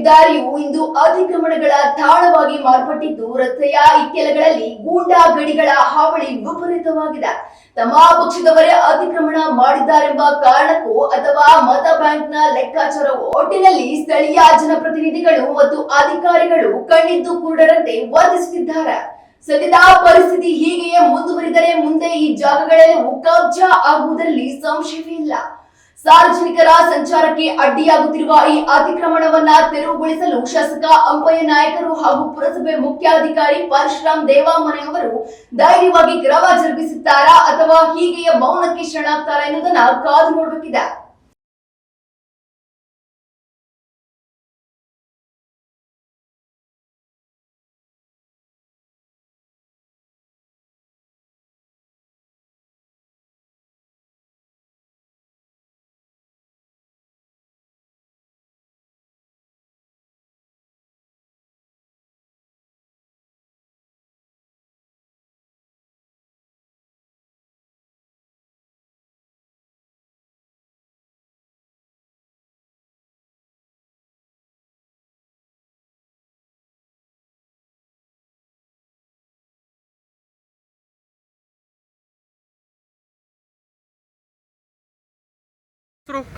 ಹೆದ್ದಾರಿಯು ಇಂದು ಅತಿಕ್ರಮಣಗಳ ತಾಣವಾಗಿ ಮಾರ್ಪಟ್ಟಿದ್ದು, ರಸ್ತೆಯ ಇಕ್ಕೆಲಗಳಲ್ಲಿ ಗೂಂಡಾ ಗಡಿಗಳ ಹಾವಳಿ ವಿಪರೀತವಾಗಿದೆ. ತಮ್ಮ ಪಕ್ಷದವರೇ ಅತಿಕ್ರಮಣ ಮಾಡಿದ್ದಾರೆಂಬ ಕಾರಣಕ್ಕೂ ಅಥವಾ ಮತ ಬ್ಯಾಂಕ್ನ ಲೆಕ್ಕಾಚಾರವೋ ಒಟ್ಟಿನಲ್ಲಿ ಸ್ಥಳೀಯ ಜನಪ್ರತಿನಿಧಿಗಳು ಮತ್ತು ಅಧಿಕಾರಿಗಳು ಕಣ್ಣಿದ್ದು ಕುರುಡರಂತೆ ವರ್ತಿಸುತ್ತಿದ್ದಾರೆ. ಸದ್ಯದ ಪರಿಸ್ಥಿತಿ ಹೀಗೆಯೇ ಮುಂದುವರಿದರೆ ಮುಂದೆ ಈ ಜಾಗಗಳೆಲ್ಲವೂ ಕಬ್ಜಾ ಆಗುವುದರಲ್ಲಿ ಸಂಶಯವೇ ಇಲ್ಲ. ಸಾರ್ವಜನಿಕರ ಸಂಚಾರಕ್ಕೆ ಅಡ್ಡಿಯಾಗುತ್ತಿರುವ ಈ ಅತಿಕ್ರಮಣವನ್ನ ತೆರವುಗೊಳಿಸಲು ಶಾಸಕ ಅಂಪಯ್ಯ ನಾಯಕರು ಹಾಗೂ ಪುರಸಭೆ ಮುಖ್ಯಾಧಿಕಾರಿ ಪರಶುರಾಮ್ ದೇವಾಮನೆ ಅವರು ಧೈರ್ಯವಾಗಿ ಕ್ರಮ ಜರುಗಿಸುತ್ತಾರಾ ಅಥವಾ ಹೀಗೆಯೇ ಮೌನಕ್ಕೆ ಶರಣಾಗ್ತಾರಾ ಎನ್ನುವುದನ್ನ ಕಾದು ನೋಡಬೇಕಿದೆ.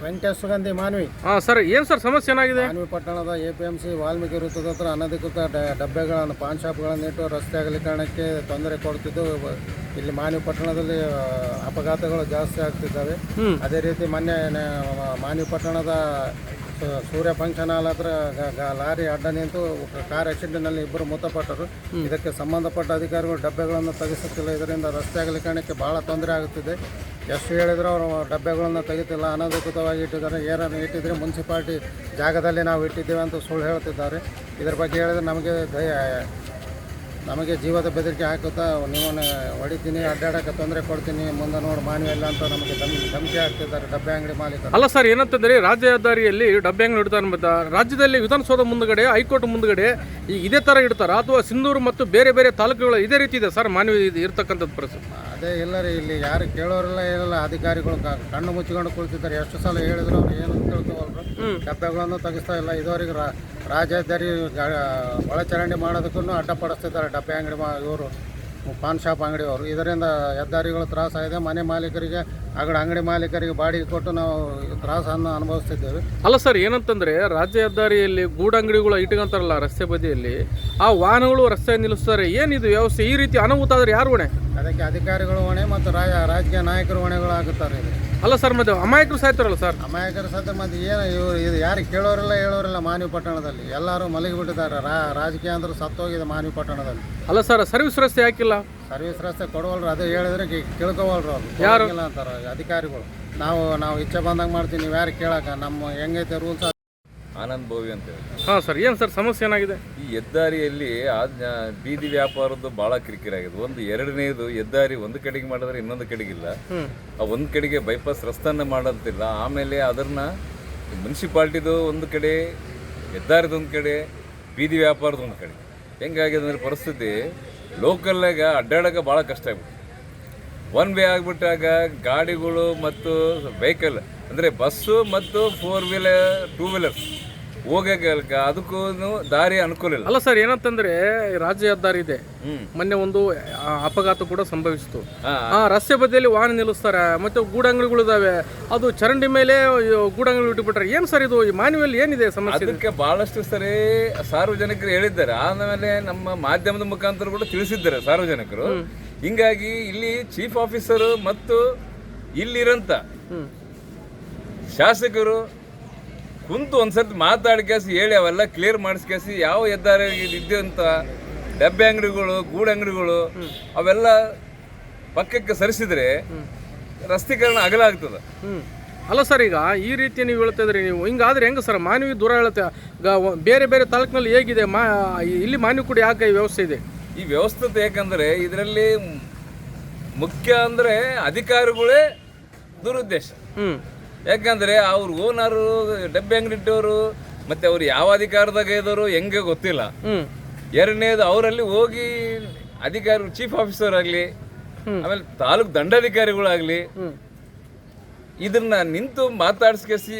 ವೆಂಕಟೇಶ್ ಸುಗಂಧಿ ಮಾನ್ವಿ. ಸರ್ ಏನು ಸರ್ ಸಮಸ್ಯೆ ಏನಾಗಿದೆ? ಮಾನ್ವಿ ಪಟ್ಟಣದ APMC ವಾಲ್ಮೀಕಿ ವೃತ್ತದ ಹತ್ರ ಅನಧಿಕೃತ ಡಬ್ಬೆಗಳನ್ನು ಪಾನ್ ಶಾಪ್ಗಳನ್ನು ಇಟ್ಟು ರಸ್ತೆ ಅಗಲೀಕರಣಕ್ಕೆ ತೊಂದರೆ ಕೊಡ್ತಿದ್ದು ಇಲ್ಲಿ ಮಾನ್ವಿ ಪಟ್ಟಣದಲ್ಲಿ ಅಪಘಾತಗಳು ಜಾಸ್ತಿ ಆಗ್ತಿದ್ದಾವೆ. ಅದೇ ರೀತಿ ಮೊನ್ನೆ ಮಾನ್ವಿ ಪಟ್ಟಣದ ಸೂರ್ಯ ಫಂಕ್ಷನ್ ಹಾಲ್ ಹತ್ರ ಲಾರಿ ಅಡ್ಡ ನಿಂತು ಕಾರ್ ಆಕ್ಸಿಡೆಂಟ್ನಲ್ಲಿ ಇಬ್ಬರು ಮೃತಪಟ್ಟರು. ಇದಕ್ಕೆ ಸಂಬಂಧಪಟ್ಟ ಅಧಿಕಾರಿಗಳು ಡಬ್ಬೆಗಳನ್ನು ತೆಗೆಸುತ್ತಿಲ್ಲ. ಇದರಿಂದ ರಸ್ತೆ ಅಗಲೀಕರಣಕ್ಕೆ ಬಹಳ ತೊಂದರೆ ಆಗುತ್ತಿದೆ. ಎಷ್ಟು ಹೇಳಿದರೂ ಅವರು ಡಬ್ಬೆಗಳನ್ನು ತೆಗಿತಿಲ್ಲ, ಅನಧಿಕೃತವಾಗಿ ಇಟ್ಟಿದ್ದಾರೆ. ಏನನ್ನು ಇಟ್ಟಿದ್ರೆ ಮುನ್ಸಿಪಾಲ್ಟಿ ಜಾಗದಲ್ಲಿ ನಾವು ಇಟ್ಟಿದ್ದೇವೆ ಅಂತ ಸುಳ್ಳು ಹೇಳ್ತಿದ್ದಾರೆ. ಇದರ ಬಗ್ಗೆ ಹೇಳಿದ್ರೆ ನಮಗೆ ಜೀವದ ಬೆದರಿಕೆ ಹಾಕುತ್ತಾ ನಿಮ್ಮನ್ನು ಹೊಡಿತೀನಿ, ಅಡ್ಡಾಡಕ್ಕೆ ತೊಂದರೆ ಕೊಡ್ತೀನಿ, ಮುಂದೆ ನೋಡಿ ಮಾನವಿಯಲ್ಲ ಅಂತ ನಮಗೆ ಧಮಕಿ ಹಾಕ್ತಿದ್ದಾರೆ ಡಬ್ಬೆ ಅಂಗಡಿ ಮಾಲೀಕರು. ಅಲ್ಲ ಸರ್, ಏನಂತಂದರೆ ರಾಜ್ಯ ಹೆದ್ದಾರಿಯಲ್ಲಿ ಡಬ್ಬೆ ಅಂಗಡಿ ಇಡ್ತಾರೆ. ರಾಜ್ಯದಲ್ಲಿ ವಿಧಾನಸೌಧ ಮುಂದುಗಡೆ, ಹೈಕೋರ್ಟ್ ಮುಂದುಗಡೆ ಇದೇ ಥರ ಇಡ್ತಾರೆ ಅಥವಾ ಸಿಂಧೂರು ಮತ್ತು ಬೇರೆ ಬೇರೆ ತಾಲೂಕುಗಳು ಇದೇ ರೀತಿ ಇದೆ ಸರ್ ಮಾನವಿ ಇರ್ತಕ್ಕಂಥದ್ದು ಪರಿಸ್ಥಿತಿ? ಅದೇ ಇಲ್ಲ ರೀ, ಇಲ್ಲಿ ಯಾರು ಕೇಳೋರಿಲ್ಲ ಏನಿಲ್ಲ. ಅಧಿಕಾರಿಗಳು ಕಣ್ಣು ಮುಚ್ಚಿಕೊಂಡು ಕುಳಿತಿದ್ದಾರೆ. ಎಷ್ಟು ಸಲ ಹೇಳಿದ್ರು ಅವ್ರು ಏನು ತಿಳ್ಕೊವಲ್ರು. ಡಬ್ಬೆಗಳನ್ನು ತೆಗಿಸ್ತಾ ಇಲ್ಲ. ಇದುವರೆಗೆ ರಾಜ್ಯ ಹೆದ್ದಾರಿ ಒಳಚರಂಡಿ ಮಾಡೋದಕ್ಕೂ ಅಡ್ಡಪಡಿಸ್ತಿದ್ದಾರೆ ಡಬ್ಬೆ ಅಂಗಡಿ ಇವರು ಪಾನ್ ಶಾಪ್ ಅಂಗಡಿಯವರು. ಇದರಿಂದ ಹೆದ್ದಾರಿಗಳು ತ್ರಾಸಾಗಿದೆ. ಮನೆ ಮಾಲೀಕರಿಗೆ ಅಂಗಡಿ ಮಾಲೀಕರಿಗೆ ಬಾಡಿಗೆ ಕೊಟ್ಟು ನಾವು ತ್ರಾಸನ್ನು ಅನುಭವಿಸ್ತಿದ್ದೇವೆ. ಅಲ್ಲ ಸರ್, ಏನಂತಂದರೆ ರಾಜ್ಯ ಹೆದ್ದಾರಿಯಲ್ಲಿ ಗೂಡಂಗಡಿಗಳು ಇಟ್ಕೊಂತಾರಲ್ಲ ರಸ್ತೆ ಬದಿಯಲ್ಲಿ, ಆ ವಾಹನಗಳು ರಸ್ತೆ ನಿಲ್ಲಿಸ್ತಾರೆ. ಏನಿದು ವ್ಯವಸ್ಥೆ? ಈ ರೀತಿ ಅನಾಹುತ ಆದರೆ ಯಾರು ಹೊಣೆ? ಅದಕ್ಕೆ ಅಧಿಕಾರಿಗಳು ಹೊಣೆ ಮತ್ತು ರಾಜಕೀಯ ನಾಯಕರು ಹೊಣೆಗಳು ಆಗುತ್ತಾರೆ. ಅಲ್ಲ ಸರ್, ಮತ್ತೆ ಅಮಾಯಕರು ಸಾಯ್ತಾರಲ್ಲ ಸರ್? ಅಮಾಯಕರು ಸತ್ತ ಮತ್ತೆ ಏನು ಇದು ಯಾರಿಗೆ ಕೇಳೋರಿಲ್ಲ ಹೇಳೋರಿಲ್ಲ. ಮಾನ್ವಿ ಪಟ್ಟಣದಲ್ಲಿ ಎಲ್ಲರೂ ಮಲಗಿಬಿಟ್ಟಿದ್ದಾರೆ. ರಾಜಕೀಯ ಅಂದ್ರೆ ಸತ್ತೋಗಿದೆ ಮಾನ್ವಿ ಪಟ್ಟಣದಲ್ಲಿ. ಅಲ್ಲ ಸರ್, ಸರ್ವಿಸ್ ರಸ್ತೆ ಯಾಕಿಲ್ಲ? ಸರ್ವಿಸ್ ರಸ್ತೆ ಕೊಡವಲ್ರು. ಅದೇ ಹೇಳಿದ್ರೆ ಕೇಳ್ಕೋವಲ್ರು ಅವರು. ಯಾರು ಅಂತಾರೆ ಅಧಿಕಾರಿಗಳು. ನಾವು ಇಚ್ಛೆ ಬಂದಂಗೆ ಮಾಡ್ತೀವಿ, ನೀವು ಯಾರು ಕೇಳಕ್ಕೆ ನಮ್ಮ ಹೆಂಗೈತೆ ರೂಲ್ಸ್. ಆನಂದ್ ಬೋವಿ ಅಂತೇಳಿ. ಹಾಂ ಸರ್, ಏನು ಸರ್ ಸಮಸ್ಯೆ ಏನಾಗಿದೆ? ಈ ಹೆದ್ದಾರಿಯಲ್ಲಿ ಬೀದಿ ವ್ಯಾಪಾರದ್ದು ಭಾಳ ಕಿರಿಕಿರಾಗಿದೆ. ಎರಡನೇದು ಹೆದ್ದಾರಿ ಒಂದು ಕಡೆಗೆ ಮಾಡಿದ್ರೆ ಇನ್ನೊಂದು ಕಡೆಗಿಲ್ಲ. ಆ ಒಂದು ಕಡೆಗೆ ಬೈಪಾಸ್ ರಸ್ತೆಯನ್ನು ಮಾಡೋದಿಲ್ಲ. ಆಮೇಲೆ ಅದನ್ನ ಮುನ್ಸಿಪಾಲ್ಟಿದು ಒಂದು ಕಡೆ, ಹೆದ್ದಾರಿದೊಂದು ಕಡೆ, ಬೀದಿ ವ್ಯಾಪಾರದ ಒಂದು ಕಡೆ. ಹೆಂಗಾಗಿದೆ ಅಂದರೆ ಪರಿಸ್ಥಿತಿ ಲೋಕಲ್ನಾಗ ಅಡ್ಡಾಡೋಕೆ ಭಾಳ ಕಷ್ಟ ಆಗ್ಬಿಟ್ಟು ಒನ್ ವೇ ಆಗಿಬಿಟ್ಟಾಗ ಗಾಡಿಗಳು ಮತ್ತು ವೆಹಿಕಲ್ ಅಂದರೆ ಬಸ್ಸು ಮತ್ತು 4 ವೀಲರ್ 2 ವೀಲರ್ಸ್ ಹೋಗೋಕೆ ಅದಕ್ಕೂ ದಾರಿ ಅನುಕೂಲ ಇಲ್ಲ. ಅಲ್ಲ ಸರ್, ಏನಂತಂದ್ರೆ ರಾಜ್ಯ ಹೆದ್ದಾರಿ ಇದೆ. ಮೊನ್ನೆ ಒಂದು ಅಪಘಾತ ಕೂಡ ಸಂಭವಿಸಿತು. ಆ ರಸ್ತೆ ಬದಿಯಲ್ಲಿ ವಾಹನ ನಿಲ್ಲಿಸ್ತಾರೆ, ಮತ್ತೆ ಗೂಡಂಗಡಿಗಳು ಇದಾವೆ. ಅದು ಚರಂಡಿ ಮೇಲೆ ಗೂಡಂಗಡಿ ಇಟ್ಟುಬಿಟ್ರೆ ಏನು ಸರ್ ಇದು? ಈ ಮಾನವಿಯಲ್ಲಿ ಏನಿದೆ ಸಮಸ್ಯೆ? ಅದಕ್ಕೆ ಬಹಳಷ್ಟು ಸರಿ ಸಾರ್ವಜನಿಕರು ಹೇಳಿದ್ದಾರೆ. ಆಮೇಲೆ ನಮ್ಮ ಮಾಧ್ಯಮದ ಮುಖಾಂತರ ಕೂಡ ತಿಳಿಸಿದ್ದಾರೆ ಸಾರ್ವಜನಿಕರು. ಹಿಂಗಾಗಿ ಇಲ್ಲಿ ಚೀಫ್ ಆಫೀಸರು ಮತ್ತು ಇಲ್ಲಿರಂತ ಶಾಸಕರು ಕುಂತು ಒಂದ್ಸರ್ತಿ ಮಾತಾಡ್ಕೇಸಿ ಹೇಳಿ ಅವೆಲ್ಲ ಕ್ಲಿಯರ್ ಮಾಡಿಸ್ಕೇಸಿ ಯಾವ ಹೆದ್ದಾರಿ ಇದ್ದಂಥ ಡಬ್ಬೆ ಅಂಗಡಿಗಳು, ಗೂಡಂಗಡಿಗಳು ಅವೆಲ್ಲ ಪಕ್ಕಕ್ಕೆ ಸರಿಸಿದ್ರೆ ರಸ್ತೀಕರಣ ಅಗಲ ಆಗ್ತದೆ. ಅಲ್ಲ ಸರ್, ಈಗ ಈ ರೀತಿ ನೀವು ಹೇಳ್ತಾ ಇದ್ರಿ, ನೀವು ಹಿಂಗಾದ್ರೆ ಹೆಂಗೆ ಸರ್? ಮಾನವಿ ದೂರ ಹೇಳುತ್ತೆ. ಬೇರೆ ಬೇರೆ ತಾಲೂಕಿನಲ್ಲಿ ಹೇಗಿದೆ ಇಲ್ಲಿ ಮಾನವಿ ಕೂಡ ಯಾಕೆ ಈ ವ್ಯವಸ್ಥೆ ಇದೆ? ಈ ವ್ಯವಸ್ಥೆ ಯಾಕಂದರೆ ಇದರಲ್ಲಿ ಮುಖ್ಯ ಅಂದರೆ ಅಧಿಕಾರಿಗಳೇ ದುರುದ್ದೇಶ. ಯಾಕಂದರೆ ಅವ್ರ ಓನರು, ಡಬ್ಬೆ ಅಂಗಡಿ ಇಟ್ಟವರು, ಮತ್ತು ಅವ್ರು ಯಾವ ಅಧಿಕಾರದಾಗ ಇದ್ದವರು ಹೆಂಗೆ ಗೊತ್ತಿಲ್ಲ. ಎರಡನೇದು ಅವರಲ್ಲಿ ಹೋಗಿ ಅಧಿಕಾರಿ ಚೀಫ್ ಆಫೀಸರ್ ಆಗಲಿ, ಆಮೇಲೆ ತಾಲೂಕು ದಂಡಾಧಿಕಾರಿಗಳಾಗಲಿ ಇದನ್ನ ನಿಂತು ಮಾತಾಡ್ಸ್ಕೇಸಿ